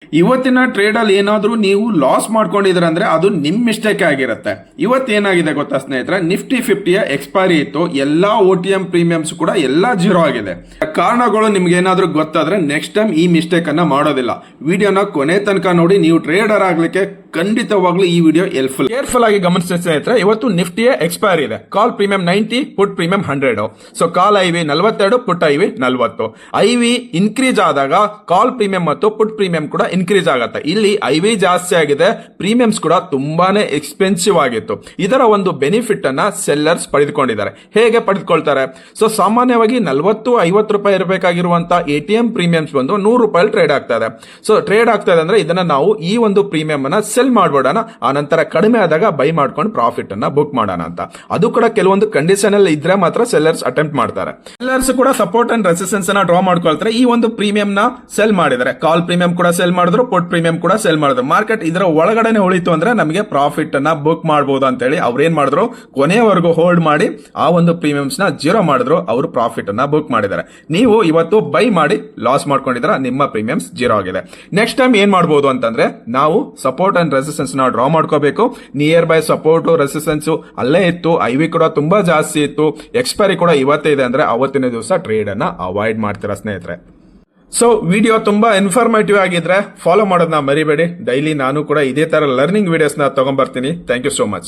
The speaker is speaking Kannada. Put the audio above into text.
ಇವತ್ತಿನ ಟ್ರೇಡ್ ಅಲ್ಲಿ ಏನಾದ್ರೂ ನೀವು ಲಾಸ್ ಮಾಡ್ಕೊಂಡಿದ್ರ ಅಂದ್ರೆ ಅದು ನಿಮ್ ಮಿಸ್ಟೇಕ್ ಆಗಿರುತ್ತೆ. ಇವತ್ತೇನಾಗಿದೆ ಗೊತ್ತಾ ಸ್ನೇಹಿತರೆ, ನಿಫ್ಟಿ 50ಯ ಎಕ್ಸ್ಪೈರಿ ಇತ್ತು, ಎಲ್ಲಾ OTM ಪ್ರೀಮಿಯಮ್ಸ್ ಕೂಡ ಎಲ್ಲಾ ಜೀರೋ ಆಗಿದೆ. ಕಾರಣಗಳು ನಿಮ್ಗೆ ಏನಾದ್ರೂ ಗೊತ್ತಾದ್ರೆ ನೆಕ್ಸ್ಟ್ ಟೈಮ್ ಈ ಮಿಸ್ಟೇಕ್ ಅನ್ನ ಮಾಡೋದಿಲ್ಲ. ವಿಡಿಯೋನ ಕೊನೆ ತನಕ ನೋಡಿ, ನೀವು ಟ್ರೇಡರ್ ಆಗ್ಲಿಕ್ಕೆ ಖಂಡಿತವಾಗ್ಲೂ ಈ ವಿಡಿಯೋ ಹೆಲ್ಪ್ಫುಲ್. ಕೇರ್ಫುಲ್ ಆಗಿ ಗಮನಿಸಿ ಸ್ನೇಹಿತರೆ, ಇವತ್ತು ನಿಫ್ಟಿಯ ಎಕ್ಸ್ಪೈರಿ ಇದೆ. ಕಾಲ್ ಪ್ರೀಮಿಯಂ 90, ಪುಟ್ ಪ್ರೀಮಿಯಂ 100. ಸೊ ಕಾಲ್ ಐವಿ 42, ಪುಟ್ ಐವಿ 40. ಐವಿ ಇನ್ಕ್ರೀಸ್ ಆದಾಗ ಕಾಲ್ ಪ್ರೀಮಿಯಂ ಮತ್ತು ಪುಟ್ ಪ್ರೀಮಿಯಂ ಕೂಡ ಇನ್ಕ್ರೀಸ್ ಆಗುತ್ತೆ. ಇಲ್ಲಿ ಐವಿ ಜಾಸ್ತಿ ಆಗಿದೆ, ಪ್ರೀಮಿಯಮ್ಸ್ ಕೂಡ ತುಂಬಾನೇ ಎಕ್ಸ್ಪೆನ್ಸಿವ್ ಆಗಿತ್ತು. ಇದರ ಒಂದು ಬೆನಿಫಿಟ್ ಅನ್ನ ಸೆಲ್ಲರ್ಸ್ ಪಡೆದುಕೊಂಡಿದ್ದಾರೆ. ಹೇಗೆ ಪಡೆದುಕೊಳ್ತಾರೆ? ಸೊ ಸಾಮಾನ್ಯವಾಗಿ 40-50 ರೂಪಾಯಿ ಇರಬೇಕಾಗಿರುವಂತಹ ATM ಪ್ರೀಮಿಯಮ್ಸ್ ಬಂದು 100 ರೂಪಾಯಿ ಟ್ರೇಡ್ ಆಗ್ತಾ ಇದೆ. ಸೊ ಟ್ರೇಡ್ ಆಗ್ತಾ ಇದೆ ಅಂದ್ರೆ ಇದನ್ನ ನಾವು ಈ ಒಂದು ಪ್ರೀಮಿಯಂ ಅನ್ನ ಸೆಲ್ ಮಾಡ್ಬೋಣ, ಆ ನಂತರ ಕಡಿಮೆ ಆದಾಗ ಬೈ ಮಾಡ್ಕೊಂಡು ಪ್ರಾಫಿಟ್ ಅನ್ನ ಬುಕ್ ಮಾಡೋಣ ಅಂತ. ಅದು ಕೂಡ ಕೆಲವೊಂದು ಕಂಡೀಷನ್ ಅಲ್ಲಿ ಇದ್ರೆ ಮಾತ್ರ ಸೆಲ್ಲರ್ಸ್ ಅಟೆಂಪ್ಟ್ ಮಾಡ್ತಾರೆ. ಸೆಲ್ಲರ್ಸ್ ಕೂಡ ಸಪೋರ್ಟ್ ಅಂಡ್ ರೆಸಿಸ್ಟೆನ್ಸ್ ಅನ್ನ ಡ್ರಾ ಮಾಡ್ಕೊಳ್ತಾರೆ. ಈ ಒಂದು ಪ್ರೀಮಿಯಂ ನ ಸೆಲ್ ಮಾಡಿದರೆ ಕಾಲ್ ಪ್ರೀಮಿಯಂ ಕೂಡ ಸೆಲ್ ಮಾಡಿದ್ರು, ಪುಟ್ ಪ್ರೀಮಿಯಂ ಕೂಡ ಸೆಲ್ ಮಾಡಿದ್ರು. ಮಾರ್ಕೆಟ್ ಇದರ ಒಳಗಡೆ ಉಳಿತು ಅಂದ್ರೆ ನಮಗೆ ಪ್ರಾಫಿಟ್ ಅನ್ನ ಬುಕ್ ಮಾಡಬಹುದು ಅಂತ ಹೇಳಿ ಅವ್ರು ಏನ್ ಮಾಡಿದ್ರು, ಕೊನೆಯವರೆಗೂ ಹೋಲ್ಡ್ ಮಾಡಿ ಆ ಒಂದು ಪ್ರೀಮಿಯಮ್ಸ್ ನ ಜೀರೋ ಮಾಡಿದ್ರು, ಅವರು ಪ್ರಾಫಿಟ್ ಅನ್ನ ಬುಕ್ ಮಾಡಿದ್ದಾರೆ. ನೀವು ಇವತ್ತು ಬೈ ಮಾಡಿ ಲಾಸ್ ಮಾಡ್ಕೊಂಡಿದ್ರೆ ನಿಮ್ಮ ಪ್ರೀಮಿಯಮ್ಸ್ ಜೀರೋ ಆಗಿದೆ. ನೆಕ್ಸ್ಟ್ ಟೈಮ್ ಏನ್ ಮಾಡಬಹುದು ಅಂತಂದ್ರೆ, ನಾವು ಸಪೋರ್ಟ್ ಅಂಡ್ ರೆಸಿಸ್ಟೆನ್ಸ್ ನ ಡ್ರಾ ಮಾಡ್ಕೋಬೇಕು. ನಿಯರ್ ಬೈ ಸಪೋರ್ಟ್ ರೆಸಿಸ್ಟೆನ್ಸ್ ಅಲ್ಲೇ ಇತ್ತು, ಐವಿ ಕೂಡ ತುಂಬಾ ಜಾಸ್ತಿ ಇತ್ತು, ಎಕ್ಸ್ಪೈರಿ ಕೂಡ ಇವತ್ತೇ ಇದೆ ಅಂದ್ರೆ ಅವತ್ತಿನ ದಿವಸ ಟ್ರೇಡ್ ಅನ್ನ ಅವಾಯ್ಡ್ ಮಾಡ್ತೀರಾ ಸ್ನೇಹಿತರೆ. ಸೊ ವಿಡಿಯೋ ತುಂಬಾ ಇನ್ಫಾರ್ಮೇಟಿವ್ ಆಗಿದ್ರೆ ಫಾಲೋ ಮಾಡೋದನ್ನ ಮರಿಬೇಡಿ. ಡೈಲಿ ನಾನು ಕೂಡ ಇದೇ ತರ ಲರ್ನಿಂಗ್ ವಿಡಿಯೋಸ್ ನ ತಗೊಂಡ್ಬರ್ತೀನಿ. Thank you so much.